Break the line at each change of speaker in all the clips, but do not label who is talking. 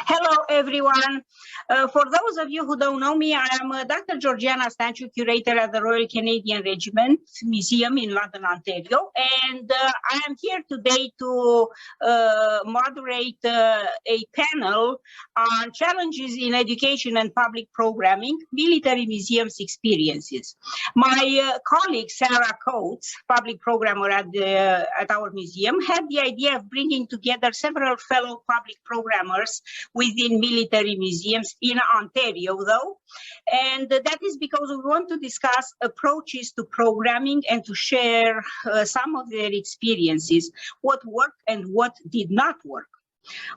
Hello, everyone. For those of you who don't know me, I am Dr. Georgiana Statue, curator at the Royal Canadian Regiment Museum in London, Ontario. And I am here today to moderate a panel on challenges in education and public programming, military museums experiences. My colleague, Sarah Coates, public programmer at our museum, had the idea of bringing together several fellow public programmers within military museums in Ontario, though. And that is because we want to discuss approaches to programming and to share some of their experiences, what worked and what did not work.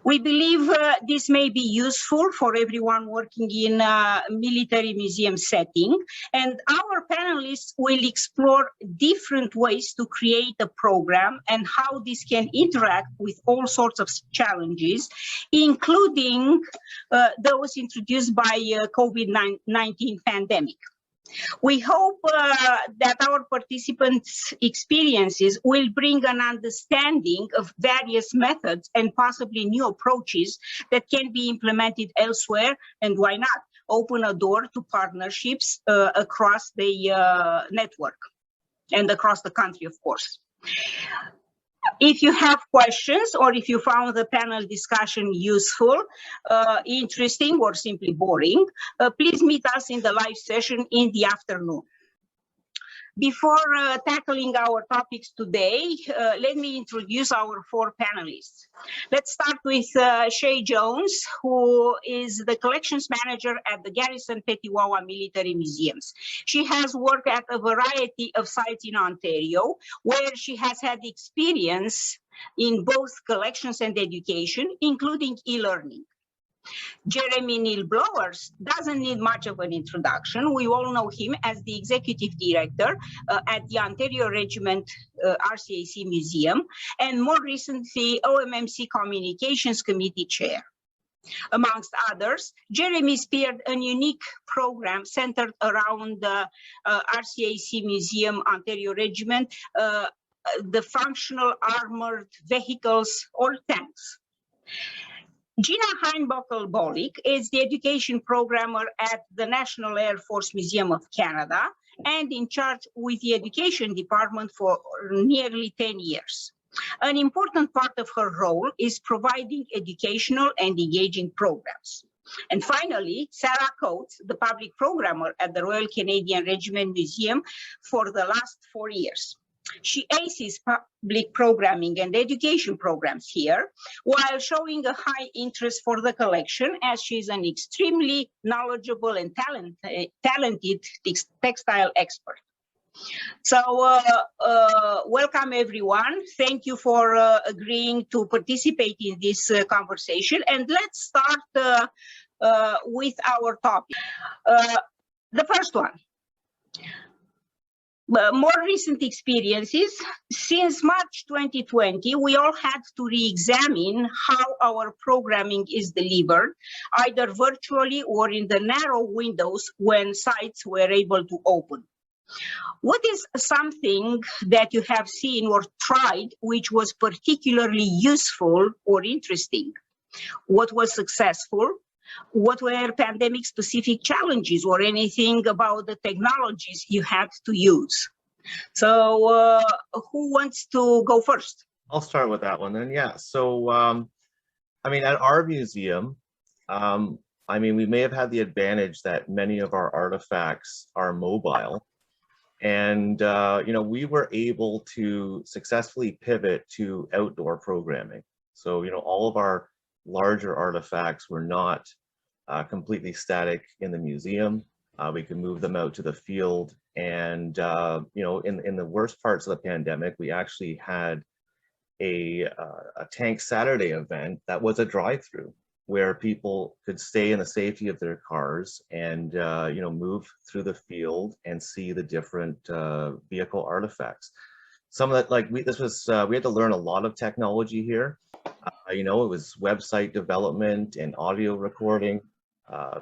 We believe this may be useful for everyone working in a military museum setting, and our panelists will explore different ways to create a program and how this can interact with all sorts of challenges, including those introduced by COVID-19 pandemic. We hope that our participants' experiences will bring an understanding of various methods and possibly new approaches that can be implemented elsewhere, and why not open a door to partnerships across the network and across the country, of course. If you have questions or if you found the panel discussion useful, interesting, or simply boring, please meet us in the live session in the afternoon. Before tackling our topics today, let me introduce our four panelists. Let's start with Shay Jones, who is the collections manager at the Garrison Petawawa Military Museums. She has worked at a variety of sites in Ontario, where she has had experience in both collections and education, including e-learning. Jeremy Neil Blowers doesn't need much of an introduction. We all know him as the executive director at the Ontario Regiment RCAC Museum, and more recently, OMMC Communications Committee Chair. Amongst others, Jeremy spearheaded a unique program centered around the RCAC Museum Ontario Regiment, the functional armored vehicles or tanks. Gina Heinbuckle-Bolick is the education programmer at the National Air Force Museum of Canada and in charge with the education department for nearly 10 years. An important part of her role is providing educational and engaging programs. And finally, Sarah Coates, the public programmer at the Royal Canadian Regiment Museum for the last 4 years. She aces public programming and education programs here, while showing a high interest for the collection, as she's an extremely knowledgeable and talented textile expert. So welcome, everyone. Thank you for agreeing to participate in this conversation. And let's start with our topic. The first one. More recent experiences. Since March 2020, we all had to re-examine how our programming is delivered, either virtually or in the narrow windows when sites were able to open. What is something that you have seen or tried which was particularly useful or interesting? What was successful? What were pandemic-specific challenges or anything about the technologies you had to use? So who wants to go first?
I'll start with that one then, yeah. So, I mean, at our museum, I mean, we may have had the advantage that many of our artifacts are mobile. And, you know, we were able to successfully pivot to outdoor programming. So, you know, all of our larger artifacts were not completely static in the museum. We could move them out to the field, and you know, in the worst parts of the pandemic, we actually had a Tank Saturday event that was a drive-through where people could stay in the safety of their cars and you know, move through the field and see the different vehicle artifacts. Some of that, like we had to learn a lot of technology here. You know, it was website development and audio recording,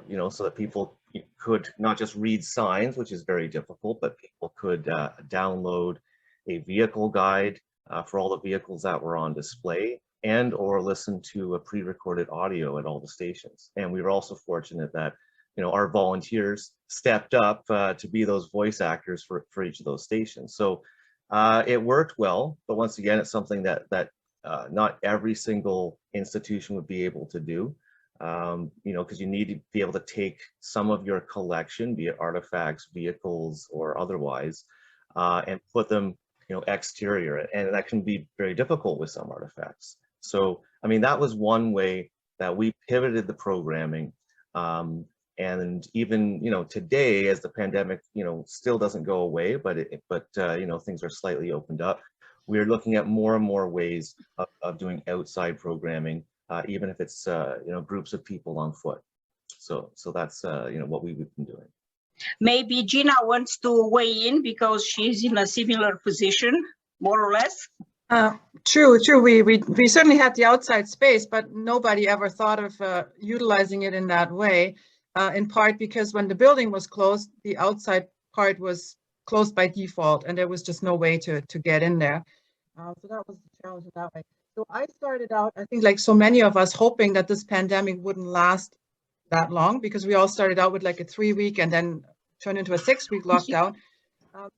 you know, so that people could not just read signs, which is very difficult, but people could download a vehicle guide for all the vehicles that were on display and or listen to a pre-recorded audio at all the stations. And we were also fortunate that, you know, our volunteers stepped up to be those voice actors for each of those stations. So it worked well, but once again, it's something that not every single institution would be able to do. You know, because you need to be able to take some of your collection, be it artifacts, vehicles, or otherwise, and put them, you know, exterior, and that can be very difficult with some artifacts. So, I mean, that was one way that we pivoted the programming. And even, you know, today, as the pandemic, you know, still doesn't go away, but you know, things are slightly opened up. We're looking at more and more ways of doing outside programming, even if it's you know, groups of people on foot. So that's you know, what we've been doing.
Maybe Gina wants to weigh in because she's in a similar position, more or less.
True. We certainly had the outside space, but nobody ever thought of utilizing it in that way. In part because when the building was closed, the outside part was closed by default, and there was just no way to get in there. So that was the challenge in that way. So I started out, I think, like so many of us, hoping that this pandemic wouldn't last that long, because we all started out with like a 3-week and then turned into a 6-week lockdown.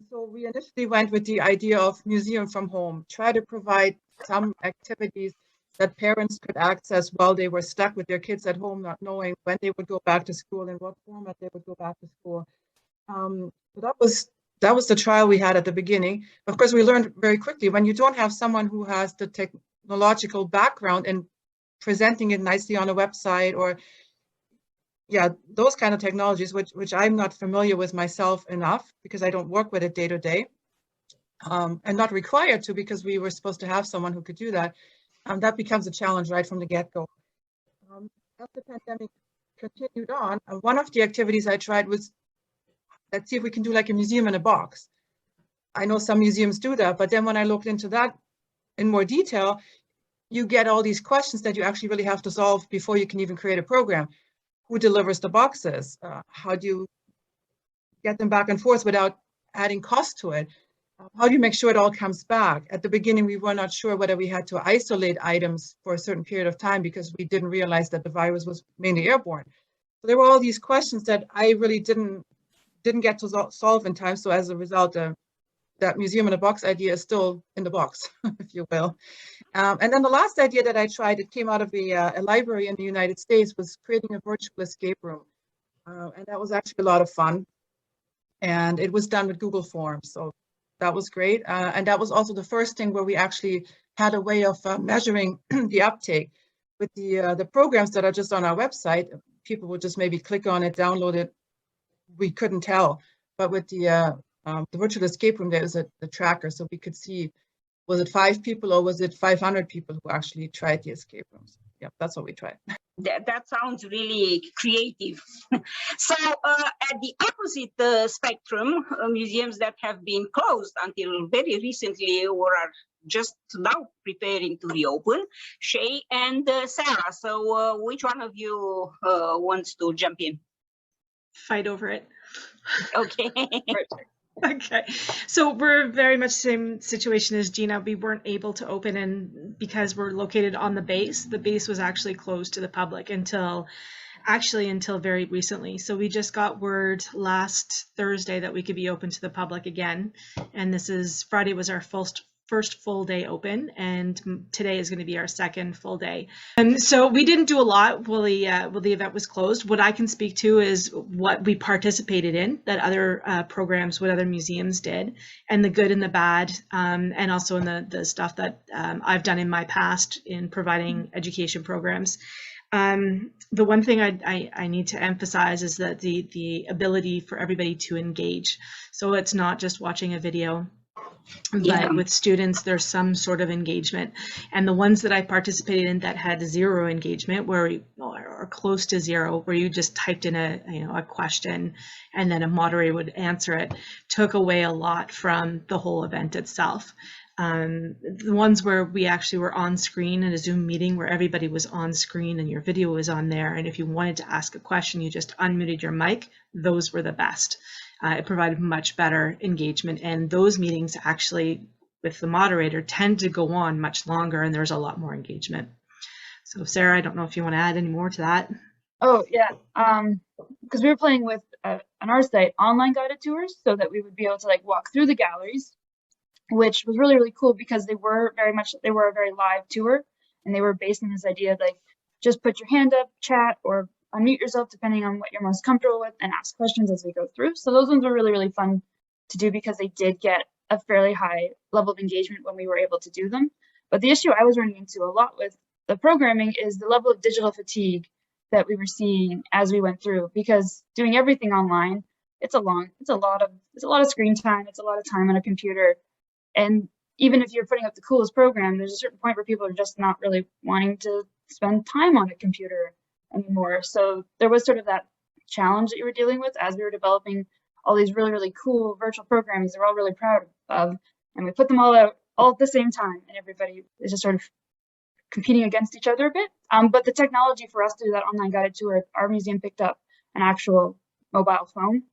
So we initially went with the idea of museum from home, try to provide some activities that parents could access while they were stuck with their kids at home, not knowing when they would go back to school and what format they would go back to school. So that was the trial we had at the beginning. Of course, we learned very quickly, when you don't have someone who has the technological background and presenting it nicely on a website, or yeah, those kind of technologies, which I'm not familiar with myself enough, because I don't work with it day to day, and not required to, because we were supposed to have someone who could do that. That becomes a challenge right from the get-go. As the pandemic continued on, one of the activities I tried was, let's see if we can do like a museum in a box. I know some museums do that, but then when I looked into that in more detail, you get all these questions that you actually really have to solve before you can even create a program. Who delivers the boxes? How do you get them back and forth without adding cost to it? How do you make sure it all comes back? At the beginning, we were not sure whether we had to isolate items for a certain period of time, because we didn't realize that the virus was mainly airborne. So there were all these questions that I really didn't get to solve in time. So as a result, that museum in a box idea is still in the box, if you will. And then the last idea that I tried, it came out of a library in the United States, was creating a virtual escape room. And that was actually a lot of fun. And it was done with Google Forms. So that was great. And that was also the first thing where we actually had a way of measuring the uptake. With the programs that are just on our website, people would just maybe click on it, download it. We couldn't tell. But with the virtual escape room, there is a tracker, so we could see, was it 5 people or was it 500 people who actually tried the escape rooms? Yeah, that's what we tried.
That sounds really creative. So at the opposite spectrum, museums that have been closed until very recently or are just now preparing to reopen, Shay and Sarah. So which one of you wants to jump in?
Fight over it.
Okay.
Okay, so we're very much the same situation as Gina. We weren't able to open, and because we're located on the base was actually closed to the public until very recently. So we just got word last Thursday that we could be open to the public again, and Friday was our first full day open, and today is going to be our second full day. And so we didn't do a lot while the event was closed. What I can speak to is what we participated in, that other programs, what other museums did, and the good and the bad, and also in the stuff that I've done in my past in providing education programs. The one thing I need to emphasize is that the ability for everybody to engage. So it's not just watching a video. But with students, there's some sort of engagement, and the ones that I participated in that had zero engagement, or close to zero, where you just typed in a question and then a moderator would answer it, took away a lot from the whole event itself. The ones where we actually were on screen in a Zoom meeting, where everybody was on screen and your video was on there, and if you wanted to ask a question, you just unmuted your mic, those were the best. It provided much better engagement, and those meetings actually, with the moderator tend to go on much longer, and there's a lot more engagement. So Sarah, I don't know if you want to add any more to that.
Oh yeah, because we were playing with on our site online guided tours, so that we would be able to like walk through the galleries, which was really, really cool because they were a very live tour, and they were based on this idea of like just put your hand up, chat, or unmute yourself depending on what you're most comfortable with, and ask questions as we go through. So those ones were really, really fun to do because they did get a fairly high level of engagement when we were able to do them. But the issue I was running into a lot with the programming is the level of digital fatigue that we were seeing as we went through, because doing everything online, it's a lot of screen time, it's a lot of time on a computer. And even if you're putting up the coolest program, there's a certain point where people are just not really wanting to spend time on a computer anymore. So there was sort of that challenge that you were dealing with as we were developing all these really, really cool virtual programs that we're all really proud of. And we put them all out all at the same time, and everybody is just sort of competing against each other a bit. But the technology for us to do that online guided tour, our museum picked up an actual mobile phone.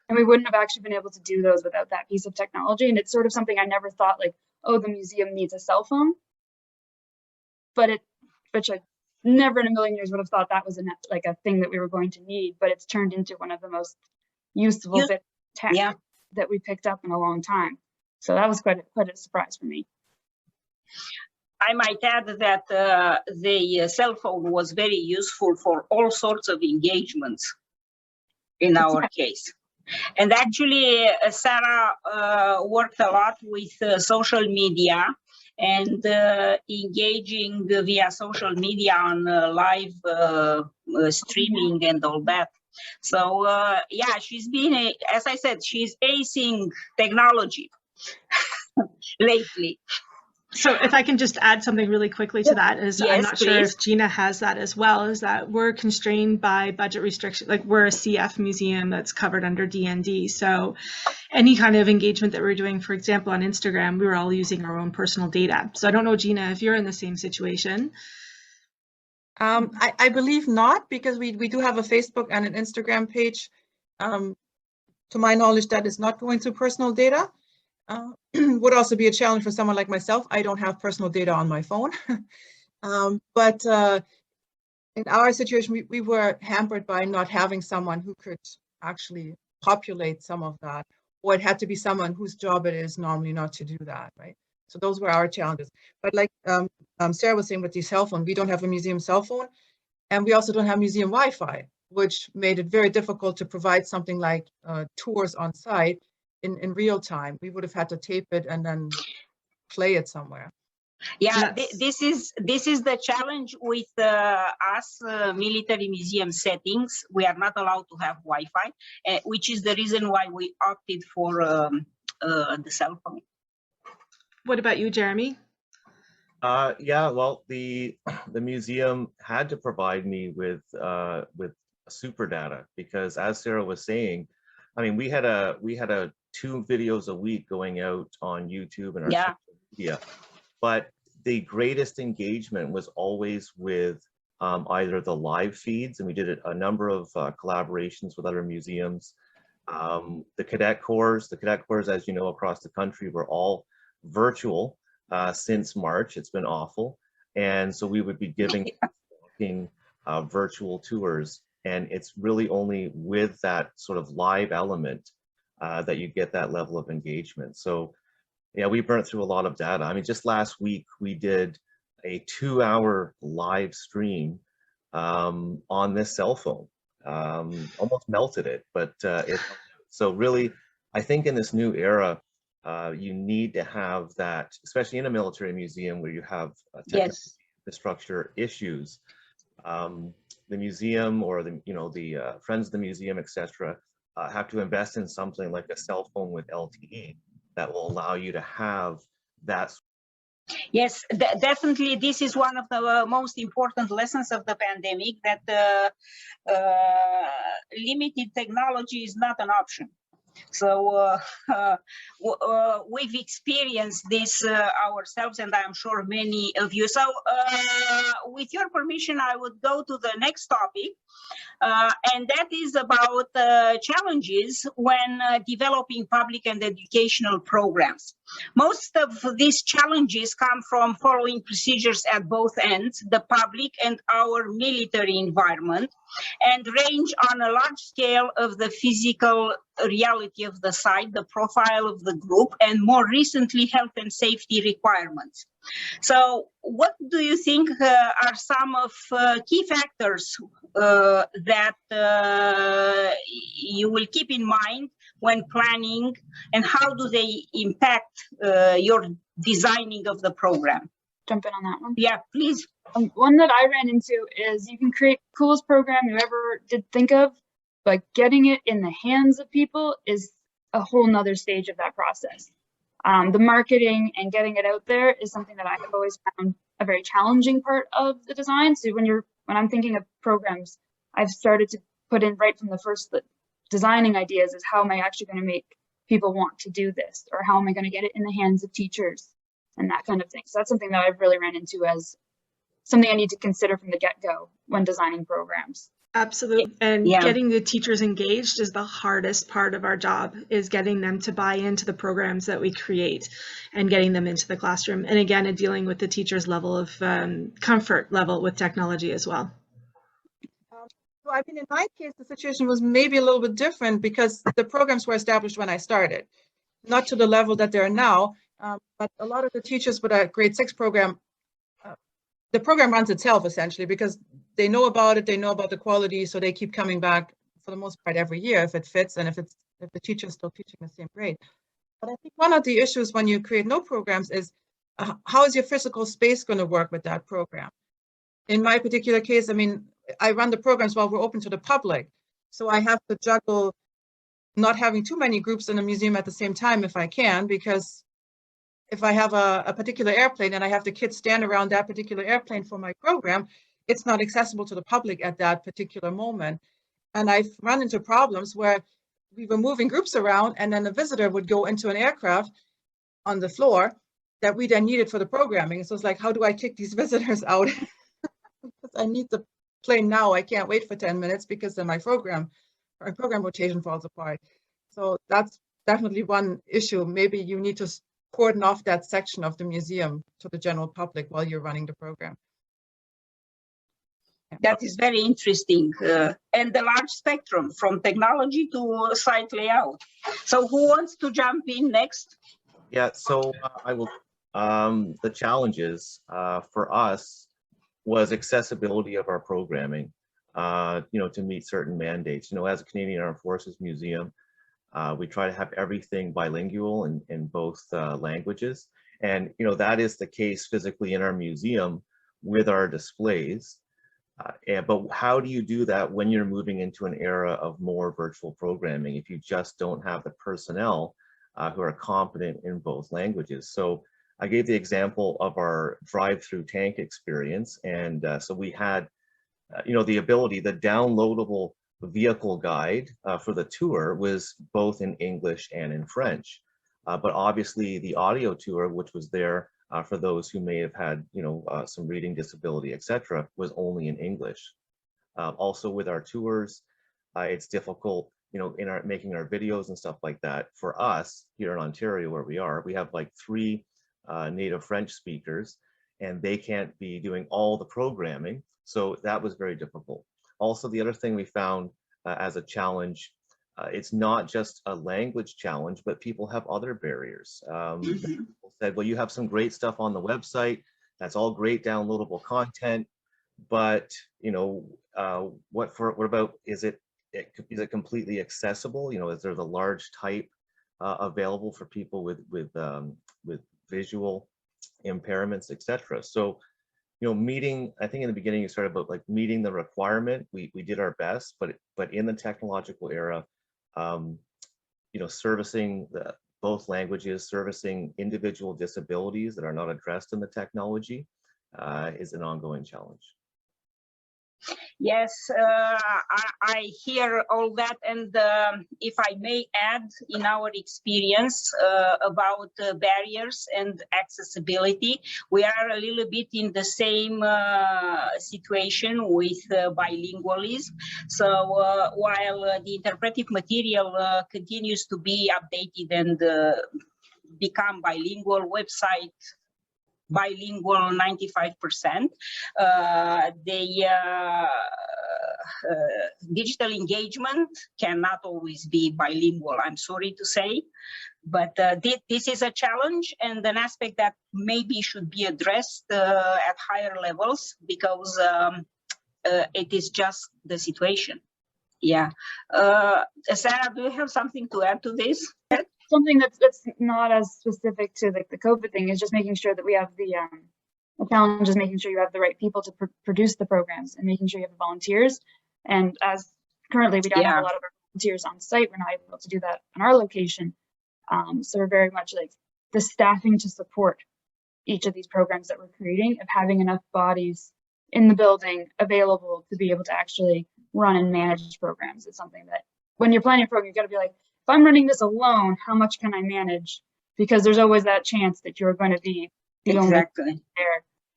And we wouldn't have actually been able to do those without that piece of technology. And it's sort of something I never thought like, oh, the museum needs a cell phone. Which I never in a million years would have thought that was a thing that we were going to need, but it's turned into one of the most useful bits of tech that we picked up in a long time. So that was quite a surprise for me.
I might add that the cell phone was very useful for all sorts of engagements in our case. And actually, Sarah worked a lot with social media and engaging via social media on live streaming and all that. So yeah, she's been, as I said, she's acing technology lately.
So if I can just add something really quickly to that, is
yes,
I'm not sure if Gina has that as well, is that we're constrained by budget restrictions. Like we're a CF museum that's covered under DND. So any kind of engagement that we're doing, for example, on Instagram, we were all using our own personal data. So I don't know, Gina, if you're in the same situation.
I believe not, because we do have a Facebook and an Instagram page. To my knowledge, that is not going through personal data. Would also be a challenge for someone like myself. I don't have personal data on my phone. But in our situation, we were hampered by not having someone who could actually populate some of that, or it had to be someone whose job it is normally not to do that, right? So those were our challenges. But like Sarah was saying with the cell phone, we don't have a museum cell phone, and we also don't have museum Wi-Fi, which made it very difficult to provide something like tours on site in real time. We would have had to tape it and then play it somewhere.
Yeah, this is the challenge with us military museum settings. We are not allowed to have Wi-Fi, which is the reason why we opted for the cell phone.
What about you, Jeremy?
Yeah, well, the museum had to provide me with super data, because as Sarah was saying, I mean, we had a 2 videos a week going out on YouTube and our social media, but the greatest engagement was always with either the live feeds, and we did a number of collaborations with other museums. The cadet corps, as you know, across the country, were all virtual since March. It's been awful, and so we would be giving virtual tours, and it's really only with that sort of live element that you get that level of engagement. So yeah, we burnt through a lot of data. I mean, just last week we did a 2-hour live stream on this cell phone. Almost melted it, but so really, I think in this new era, you need to have that, especially in a military museum where you have infrastructure issues. The museum or the friends of the museum, etc., have to invest in something like a cell phone with LTE that will allow you to have that.
Yes, definitely. This is one of the most important lessons of the pandemic, that limited technology is not an option. So we've experienced this ourselves, and I'm sure many of you. So with your permission, I would go to the next topic, and that is about challenges when developing public and educational programs. Most of these challenges come from following procedures at both ends, the public and our military environment, and range on a large scale of the physical reality of the site, the profile of the group, and more recently, health and safety requirements. So what do you think are some of key factors that you will keep in mind when planning, and how do they impact your designing of the program?
Jump in on that one.
Yeah, please.
One that I ran into is you can create coolest program you ever did think of, but getting it in the hands of people is a whole nother stage of that process. The marketing and getting it out there is something that I have always found a very challenging part of the design. So when I'm thinking of programs, I've started to put in right from the first designing ideas is how am I actually going to make people want to do this, or how am I going to get it in the hands of teachers and that kind of thing. So that's something that I've really ran into as something I need to consider from the get-go when designing programs.
Absolutely. And
Yeah.
Getting the teachers engaged is the hardest part of our job, is getting them to buy into the programs that we create and getting them into the classroom. And again, dealing with the teacher's level of comfort level with technology as well.
So I mean, in my case, the situation was maybe a little bit different because the programs were established when I started, not to the level that they're now, but a lot of the teachers with a grade 6 program, the program runs itself essentially because they know about it, they know about the quality, so they keep coming back for the most part every year if it fits and if the teacher is still teaching the same grade. But I think one of the issues when you create no programs is how is your physical space going to work with that program? In my particular case, I mean, I run the programs while we're open to the public, so I have to juggle not having too many groups in the museum at the same time if I can, because if I have a particular airplane and I have the kids stand around that particular airplane for my program, it's not accessible to the public at that particular moment. And I've run into problems where we were moving groups around and then a visitor would go into an aircraft on the floor that we then needed for the programming. So it's like, how do I kick these visitors out? Because I need the plane now. I can't wait for 10 minutes because then my program rotation falls apart. So that's definitely one issue. Maybe you need to cordon off that section of the museum to the general public while you're running the program.
That is very interesting. And the large spectrum from technology to site layout. So who wants to jump in next?
Yeah, so I will. The challenges for us was accessibility of our programming, to meet certain mandates. As a Canadian Armed Forces Museum, we try to have everything bilingual in both languages. And, that is the case physically in our museum with our displays. But how do you do that when you're moving into an era of more virtual programming if you just don't have the personnel who are competent in both languages? So I gave the example of our drive-through tank experience. And so we had, the ability, the downloadable vehicle guide for the tour was both in English and in French. But obviously the audio tour, which was there for those who may have had, some reading disability, etc., was only in English. Also with our tours, it's difficult, in making our videos and stuff like that. For us here in Ontario, where we have like 3 native French speakers, and they can't be doing all the programming. So that was very difficult. Also, the other thing we found as a challenge, it's not just a language challenge, but people have other barriers. People said, well, you have some great stuff on the website. That's all great downloadable content, but what about, is it completely accessible? Is there the large type available for people with visual impairments, etc.? So, meeting, I think in the beginning you started about like meeting the requirement. We did our best, but in the technological era, servicing both languages, servicing individual disabilities that are not addressed in the technology is an ongoing challenge.
Yes, I hear all that, and if I may add, in our experience about barriers and accessibility, we are a little bit in the same situation with bilingualism. So while the interpretive material continues to be updated and become bilingual, website bilingual 95%. Digital engagement cannot always be bilingual, I'm sorry to say, but this is a challenge and an aspect that maybe should be addressed at higher levels, because it is just the situation. Yeah. Sarah, do you have something to add to this?
Something that's not as specific to the COVID thing is just making sure that we have the challenge is making sure you have the right people to produce the programs and making sure you have the volunteers. And as currently we don't have a lot of our volunteers on site, we're not able to do that in our location. So we're very much like the staffing to support each of these programs that we're creating, of having enough bodies in the building available to be able to actually run and manage programs. It's something that when you're planning a program, you've got to be like, if I'm running this alone, how much can I manage? Because there's always that chance that you're going to be the only there.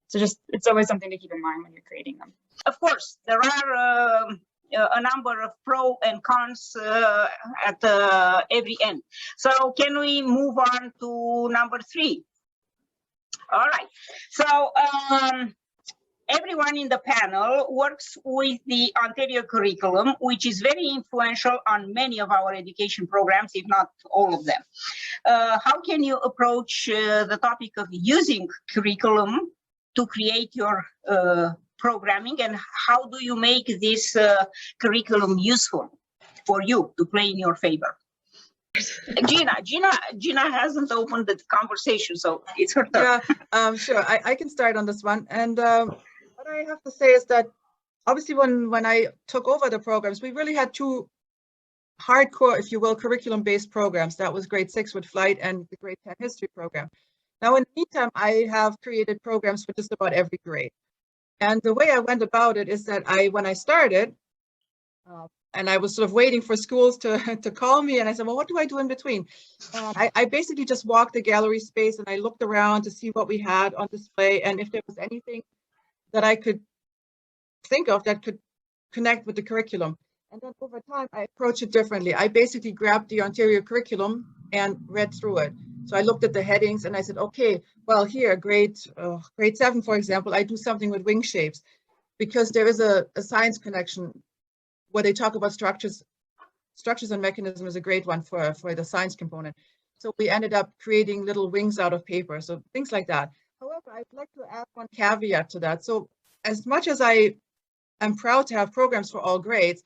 So just, it's always something to keep in mind when you're creating them.
Of course, there are a number of pros and cons at every end. So can we move on to number 3? All right. So everyone in the panel works with the Ontario curriculum, which is very influential on many of our education programs, if not all of them. How can you approach the topic of using curriculum to create your programming, and how do you make this curriculum useful for you to play in your favor? Gina hasn't opened the conversation, so it's her turn.
Yeah, sure. I can start on this one. And what I have to say is that obviously when I took over the programs, we really had 2 hardcore, if you will, curriculum-based programs. That was grade 6 with Flight and the grade 10 history program. Now, in the meantime, I have created programs for just about every grade. And the way I went about it is that when I started, and I was sort of waiting for schools to call me, and I said, well, what do I do in between? I basically just walked the gallery space and I looked around to see what we had on display and if there was anything that I could think of that could connect with the curriculum. And then over time, I approached it differently. I basically grabbed the Ontario curriculum and read through it. So I looked at the headings and I said, okay, well, here, grade 7, for example, I do something with wing shapes, because there is a science connection where they talk about structures and mechanism is a great one for the science component. So we ended up creating little wings out of paper, so things like that. However, I'd like to add one caveat to that. So as much as I am proud to have programs for all grades,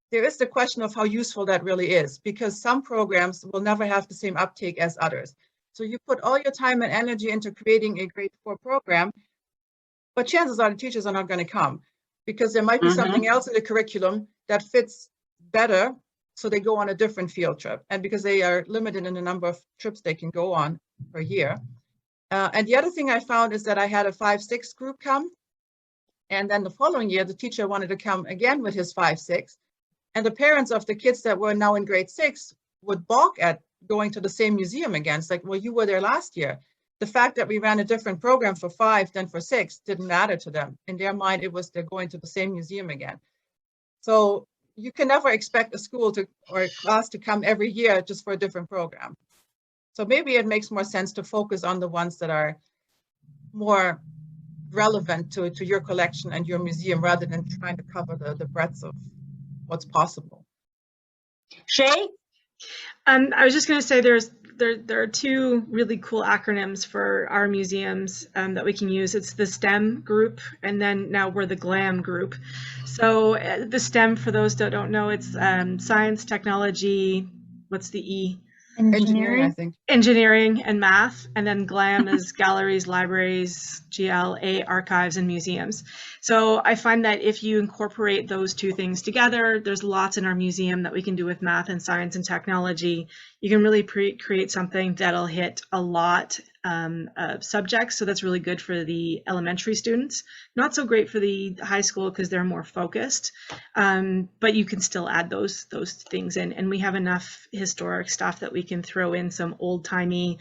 there is the question of how useful that really is, because some programs will never have the same uptake as others. So you put all your time and energy into creating a grade 4 program, but chances are the teachers are not going to come, because there might be something else in the curriculum that fits better, so they go on a different field trip. And because they are limited in the number of trips they can go on per year. And the other thing I found is that I had a 5-6 group come, and then the following year, the teacher wanted to come again with his 5-6. And the parents of the kids that were now in grade 6 would balk at going to the same museum again. It's like, well, you were there last year. The fact that we ran a different program for 5 than for 6 didn't matter to them. In their mind, it was they're going to the same museum again. So you can never expect a school or a class to come every year just for a different program. So maybe it makes more sense to focus on the ones that are more relevant to your collection and your museum, rather than trying to cover the breadth of what's possible.
Shay?
I was just going to say there are 2 really cool acronyms for our museums that we can use. It's the STEM group, and then now we're the GLAM group. So the STEM, for those that don't know, it's science, technology, what's the E?
Engineering, I think.
Engineering and math, and then GLAM is galleries, libraries, GLA, archives, and museums. So I find that if you incorporate those 2 things together, there's lots in our museum that we can do with math and science and technology. You can really create something that'll hit a lot subjects. So that's really good for the elementary students. Not so great for the high school because they're more focused, but you can still add those things in. And we have enough historic stuff that we can throw in some old-timey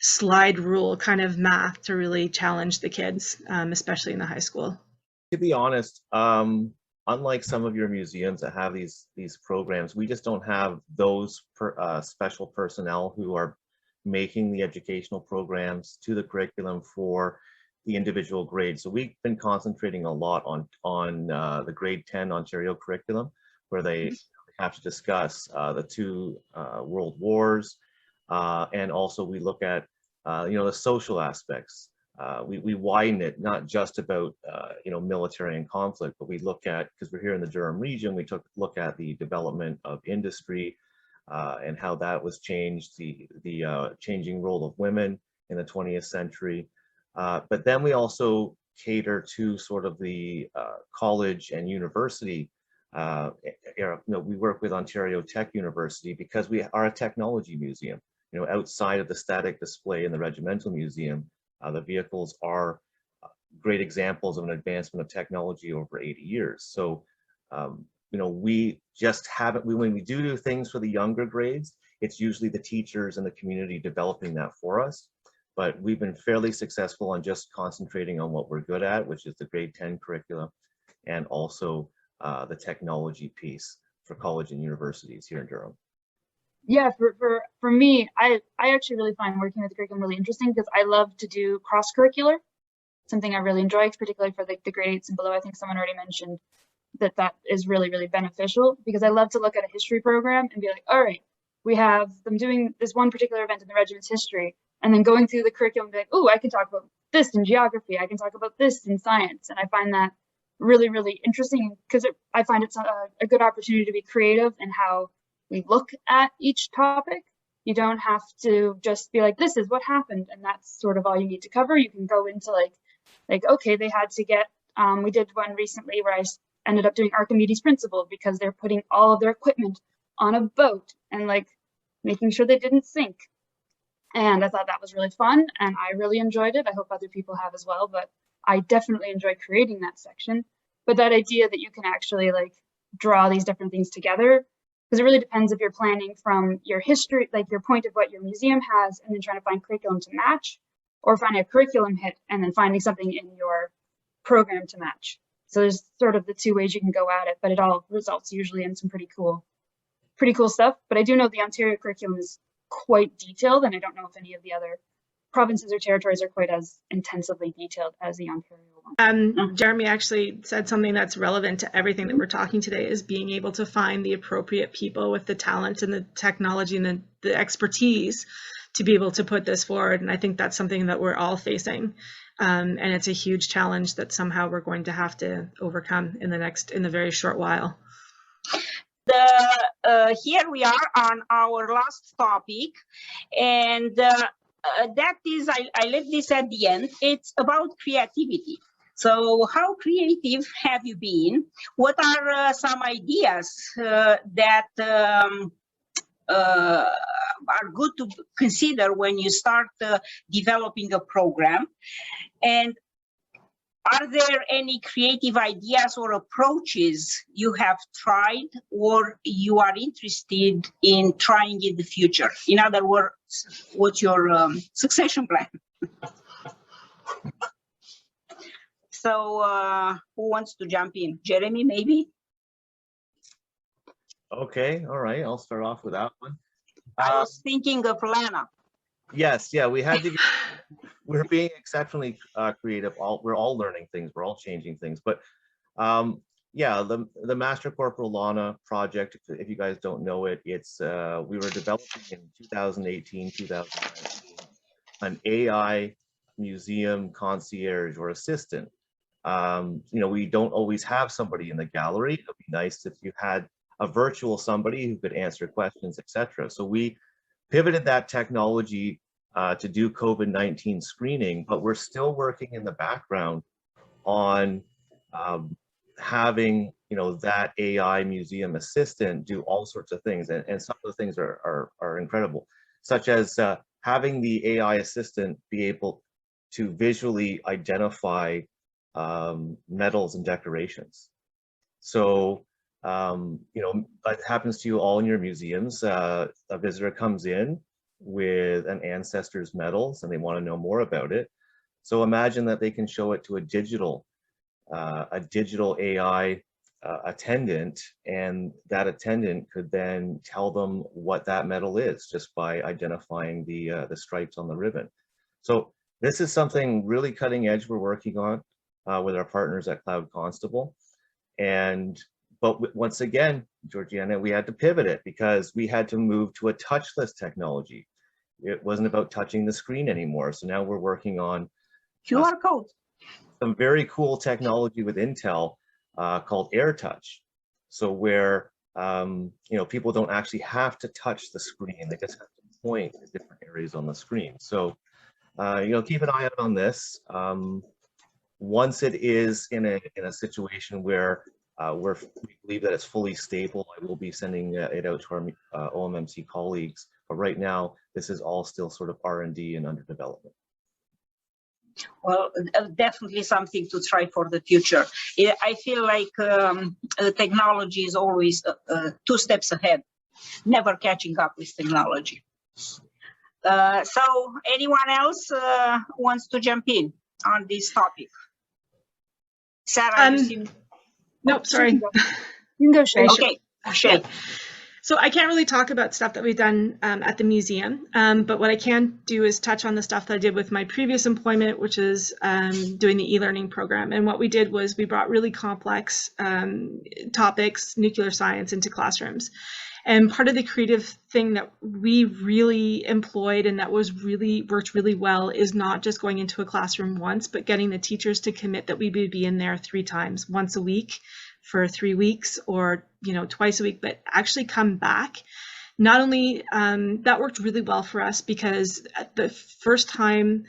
slide rule kind of math to really challenge the kids, especially in the high school.
To be honest, unlike some of your museums that have these programs, we just don't have those special personnel who are making the educational programs to the curriculum for the individual grades. So we've been concentrating a lot on the grade 10 Ontario curriculum, where they have to discuss the two world wars, and also we look at the social aspects. We widen it, not just about military and conflict, but we look at, because we're here in the Durham region, we took a look at the development of industry and how that was changed, the changing role of women in the 20th century. But then we also cater to sort of the college and university. We work with Ontario Tech University because we are a technology museum. Outside of the static display in the Regimental Museum, the vehicles are great examples of an advancement of technology over 80 years. So, we just haven't, when we do things for the younger grades, it's usually the teachers and the community developing that for us. But we've been fairly successful on just concentrating on what we're good at, which is the grade 10 curriculum, and also the technology piece for college and universities here in Durham.
Yeah, for me, I actually really find working with the curriculum really interesting because I love to do cross-curricular, something I really enjoy, particularly for the grade 8s and below. I think someone already mentioned that is really, really beneficial because I love to look at a history program and be like, all right, we have them doing this one particular event in the regiment's history, and then going through the curriculum and be like, oh, I can talk about this in geography, I can talk about this in science. And I find that really, really interesting because I find it's a good opportunity to be creative in how we look at each topic. You don't have to just be like, this is what happened, and that's sort of all you need to cover. You can go into like okay, they had to get, we did one recently where I ended up doing Archimedes' principle because they're putting all of their equipment on a boat and like making sure they didn't sink. And I thought that was really fun and I really enjoyed it. I hope other people have as well, but I definitely enjoy creating that section. But that idea that you can actually like draw these different things together, because it really depends if you're planning from your history, like your point of what your museum has, and then trying to find curriculum to match, or finding a curriculum hit and then finding something in your program to match. So there's sort of the two ways you can go at it, but it all results usually in some pretty cool stuff. But I do know the Ontario curriculum is quite detailed, and I don't know if any of the other provinces or territories are quite as intensively detailed as the Ontario one.
Jeremy actually said something that's relevant to everything that we're talking today, is being able to find the appropriate people with the talent and the technology and the expertise to be able to put this forward. And I think that's something that we're all facing. And it's a huge challenge that somehow we're going to have to overcome in the very short while.
Here we are on our last topic, and that is, I left this at the end. It's about creativity. So how creative have you been? What are some ideas that are good to consider when you start developing a program? And are there any creative ideas or approaches you have tried or you are interested in trying in the future? In other words, what's your succession plan? So who wants to jump in? Jeremy, maybe?
Okay, all right, I'll start off with that one.
I was thinking of Lana.
Yes, yeah, we had to. We're being exceptionally creative. We're all learning things. We're all changing things. But yeah, the Master Corporal Lana project, if you guys don't know it, it's we were developing in 2018, 2019 an AI museum concierge or assistant. We don't always have somebody in the gallery. It would be nice if you had a virtual somebody who could answer questions, etc. So we pivoted that technology to do COVID-19 screening, but we're still working in the background on having that AI museum assistant do all sorts of things, and some of the things are incredible, such as having the AI assistant be able to visually identify metals and decorations. So, you know, that happens to you all in your museums. A visitor comes in with an ancestor's metals and they want to know more about it. So imagine that they can show it to a digital AI attendant, and that attendant could then tell them what that metal is just by identifying the stripes on the ribbon. So this is something really cutting edge we're working on with our partners at Cloud Constable. But once again, Georgiana, we had to pivot it because we had to move to a touchless technology. It wasn't about touching the screen anymore. So now we're working on
QR code.
some very cool technology with Intel called AirTouch. So where you know, people don't actually have to touch the screen; they just have to point at different areas on the screen. So you know, keep an eye out on this. Once it is in a situation where we believe that it's fully stable, I will be sending it out to our OMMC colleagues. But right now, this is all still sort of R&D and under development.
Well, definitely something to try for the future. I feel like technology is always 2 steps ahead, never catching up with technology. So anyone else wants to jump in on this topic? Sarah, you seem...
Nope, sorry.
You can go, Shay.
Okay, Shay.
So I can't really talk about stuff that we've done at the museum, but what I can do is touch on the stuff that I did with my previous employment, which is doing the e-learning program. And what we did was we brought really complex topics, nuclear science, into classrooms. And part of the creative thing that we really employed and that was worked really well is not just going into a classroom once, but getting the teachers to commit that we would be in there 3 times, once a week for 3 weeks, or twice a week, but actually come back. Not only that worked really well for us, because at the first time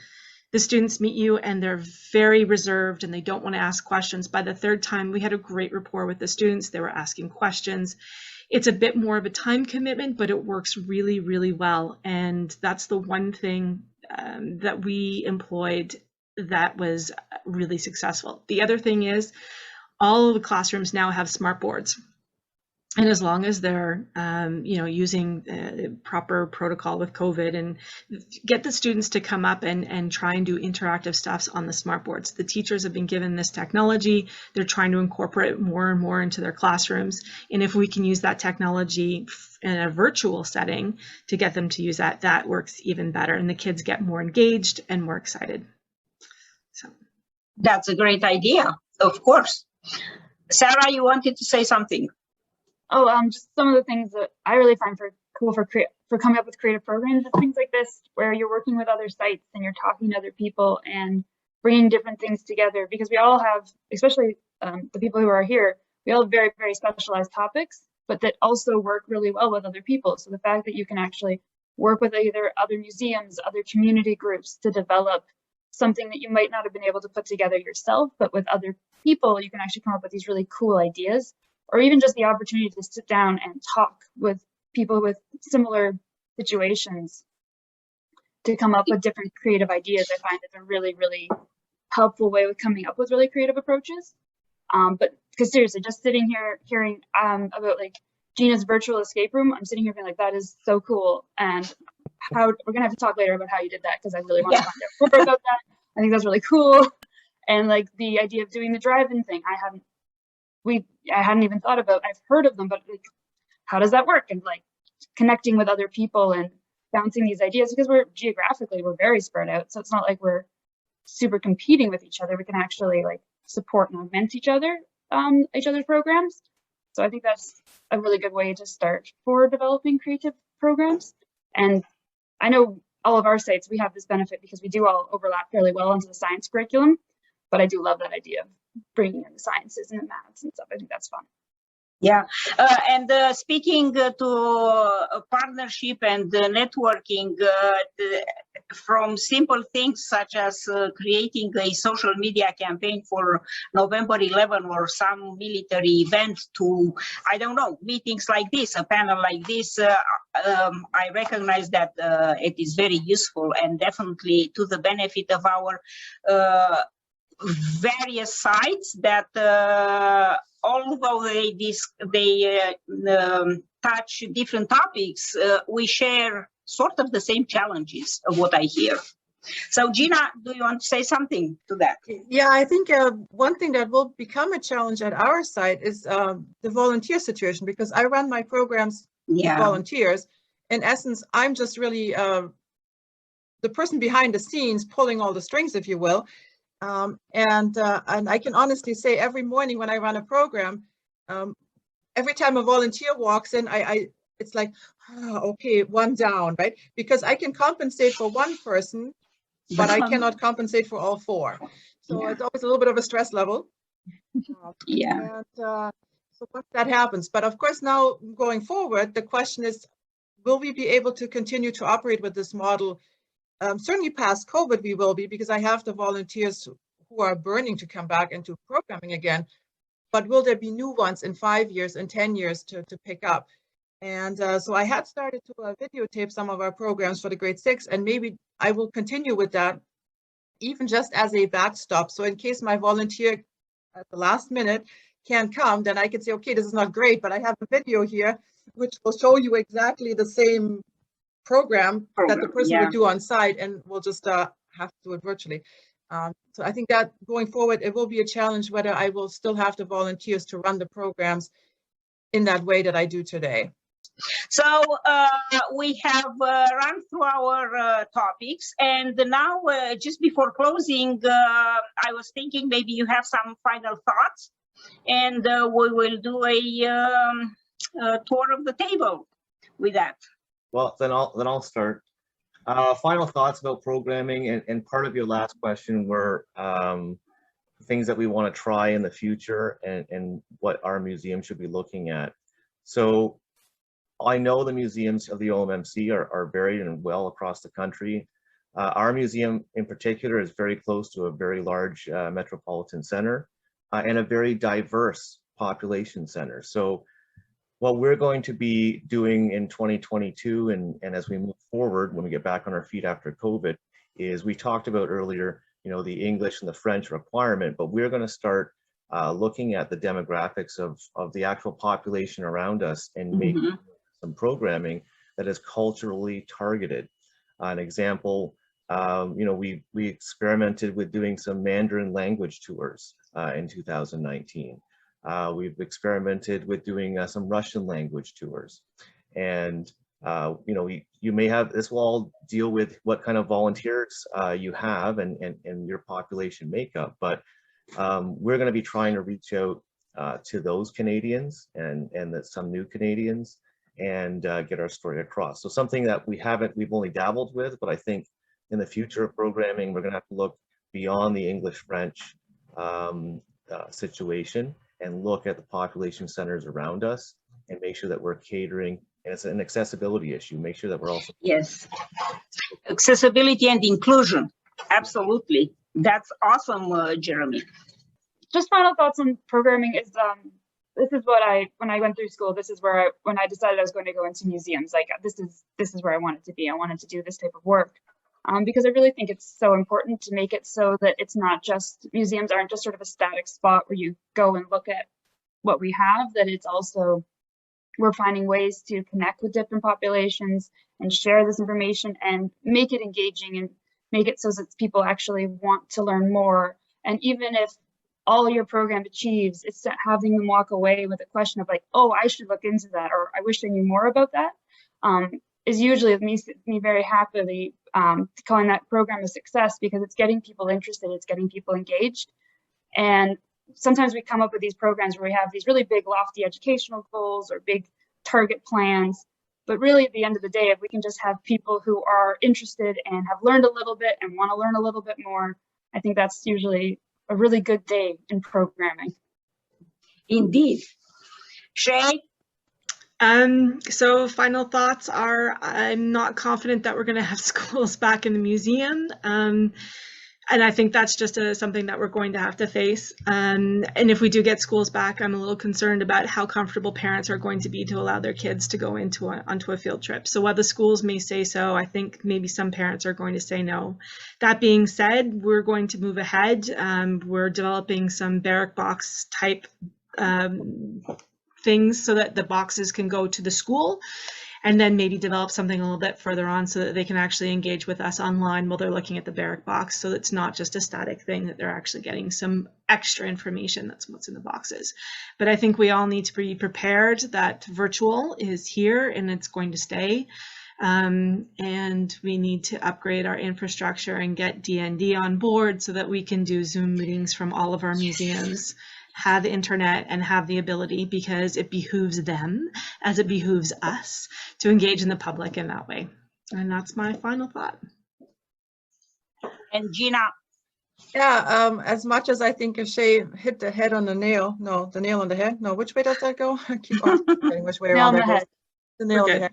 the students meet you and they're very reserved and they don't want to ask questions. By the 3rd time, we had a great rapport with the students. They were asking questions. It's a bit more of a time commitment, but it works really, really well. And that's the one thing that we employed that was really successful. The other thing is all of the classrooms now have smart boards. And as long as they're, using the proper protocol with COVID, and get the students to come up and try and do interactive stuff on the smart boards. The teachers have been given this technology. They're trying to incorporate it more and more into their classrooms. And if we can use that technology in a virtual setting to get them to use that, that works even better. And the kids get more engaged and more excited. So
That's a great idea, of course. Sarah, you wanted to say something?
Oh, just some of the things that I really find cool for coming up with creative programs, are things like this, where you're working with other sites and you're talking to other people and bringing different things together, because we all have, especially the people who are here, we all have very, very specialized topics, but that also work really well with other people. So the fact that you can actually work with either other museums, other community groups to develop something that you might not have been able to put together yourself, but with other people, you can actually come up with these really cool ideas. Or even just the opportunity to sit down and talk with people with similar situations to come up with different creative ideas. I find it's a really, really helpful way of coming up with really creative approaches. But because seriously, just sitting here hearing about like Gina's virtual escape room, I'm sitting here being like, that is so cool. And how we're gonna have to talk later about how you did that, because I really want to find out more about that. I think that's really cool. And like the idea of doing the drive-in thing, I hadn't even thought about. I've heard of them, but like, how does that work? And like connecting with other people and bouncing these ideas, because we're very spread out. So it's not like we're super competing with each other. We can actually like support and augment each other's programs. So I think that's a really good way to start for developing creative programs. And I know all of our sites, we have this benefit because we do all overlap fairly well into the science curriculum. But I do love that idea of bringing in the sciences and the maths and stuff. I think that's fun.
Yeah, and speaking to partnership and networking, from simple things such as creating a social media campaign for November 11 or some military event to, I don't know, meetings like this, a panel like this, I recognize that it is very useful and definitely to the benefit of our various sites that although they touch different topics, we share sort of the same challenges of what I hear. So Gina, do you want to say something to that?
Yeah, I think one thing that will become a challenge at our site is the volunteer situation, because I run my programs with volunteers. In essence, I'm just really the person behind the scenes pulling all the strings, if you will. And I can honestly say every morning when I run a program, every time a volunteer walks in, it's like, oh, okay, one down, right? Because I can compensate for one person, but I cannot compensate for all four. So it's always a little bit of a stress level. And so once that happens, but of course now going forward, the question is, will we be able to continue to operate with this model? Certainly past COVID we will be, because I have the volunteers who are burning to come back into programming again. But will there be new ones in 5 years and 10 years to pick up? And so I had started to videotape some of our programs for the grade 6, and maybe I will continue with that, even just as a backstop. So in case my volunteer at the last minute can't come, then I can say, okay, this is not great, but I have a video here which will show you exactly the same program that the person would do on site, and we'll just have to do it virtually. So I think that going forward, it will be a challenge whether I will still have the volunteers to run the programs in that way that I do today.
So we have run through our topics, and now just before closing, I was thinking maybe you have some final thoughts, and we will do a tour of the table with that.
Well, then I'll start. Final thoughts about programming, and part of your last question were things that we want to try in the future and what our museum should be looking at. So I know the museums of the OMMC are varied and well across the country. Our museum in particular is very close to a very large metropolitan center and a very diverse population center. So what we're going to be doing in 2022 and as we move forward, when we get back on our feet after COVID, is we talked about earlier, you know, the English and the French requirement, but we're going to start looking at the demographics of the actual population around us and make some programming that is culturally targeted. An example, you know, we experimented with doing some Mandarin language tours in 2019. We've experimented with doing some Russian language tours, and you know, you may have, this will all deal with what kind of volunteers you have and your population makeup, but we're going to be trying to reach out to those Canadians and some new Canadians and get our story across. So something that we've only dabbled with, but I think in the future of programming, we're going to have to look beyond the English-French situation and look at the population centers around us and make sure that we're catering, and it's an accessibility issue, make sure that we're also— Yes,
accessibility and inclusion, absolutely. That's awesome, Jeremy.
Just final thoughts on programming is, this is what when I went through school, this is where when I decided I was going to go into museums, like this is where I wanted to be. I wanted to do this type of work. Because I really think it's so important to make it so that it's not just, museums aren't just sort of a static spot where you go and look at what we have, that it's also, we're finding ways to connect with different populations and share this information and make it engaging and make it so that people actually want to learn more. And even if all your program achieves, it's having them walk away with a question of like, oh, I should look into that, or I wish I knew more about that, is usually me very happily calling that program a success, because it's getting people interested, it's getting people engaged. And sometimes we come up with these programs where we have these really big lofty educational goals or big target plans, but really at the end of the day, if we can just have people who are interested and have learned a little bit and want to learn a little bit more, I think that's usually a really good day in programming.
Indeed. Shay?
So final thoughts are, I'm not confident that we're going to have schools back in the museum. And I think that's just something that we're going to have to face. And if we do get schools back, I'm a little concerned about how comfortable parents are going to be to allow their kids to go onto a field trip. So while the schools may say so, I think maybe some parents are going to say no. That being said, we're going to move ahead. We're developing some barrack box type things so that the boxes can go to the school, and then maybe develop something a little bit further on so that they can actually engage with us online while they're looking at the barrack box. So it's not just a static thing, that they're actually getting some extra information. That's what's in the boxes. But I think we all need to be prepared that virtual is here and it's going to stay. And we need to upgrade our infrastructure and get DND on board so that we can do Zoom meetings from all of our museums, have internet, and have the ability, because it behooves them as it behooves us to engage in the public in that way. And that's my final thought.
And Gina?
Yeah, as much as I think if Shay hit the head on the nail, no, the nail on the head, no, which way does that go? I keep on forgetting which way around that goes. The nail on the head.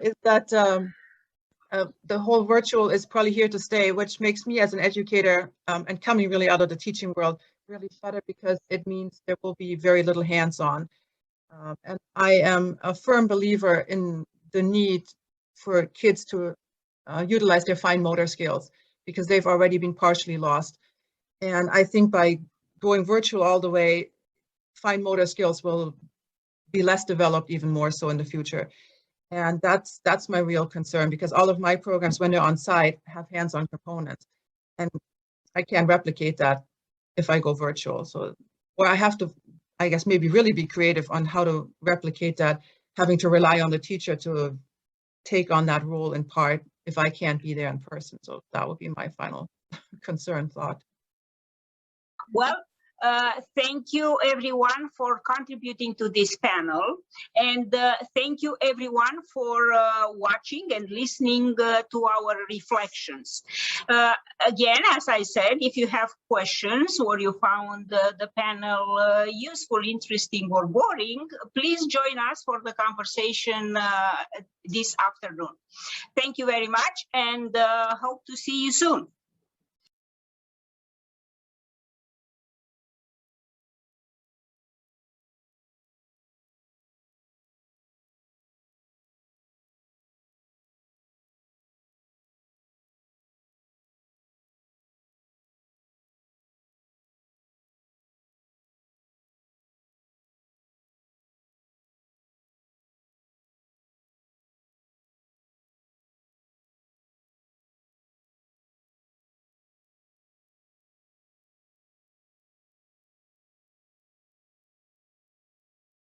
Is that the whole virtual is probably here to stay, which makes me as an educator and coming really out of the teaching world really shudder, because it means there will be very little hands-on. And I am a firm believer in the need for kids to utilize their fine motor skills, because they've already been partially lost. And I think by going virtual all the way, fine motor skills will be less developed, even more so in the future. And that's my real concern, because all of my programs, when they're on site, have hands-on components. And I can't replicate that if I go virtual. So, or I have to, I guess, maybe really be creative on how to replicate that, having to rely on the teacher to take on that role in part if I can't be there in person. So that would be my final concern thought.
Well, thank you everyone for contributing to this panel, and thank you everyone for watching and listening to our reflections. Again, as I said, if you have questions or you found the panel useful, interesting, or boring, please join us for the conversation this afternoon. Thank you very much, and hope to see you soon.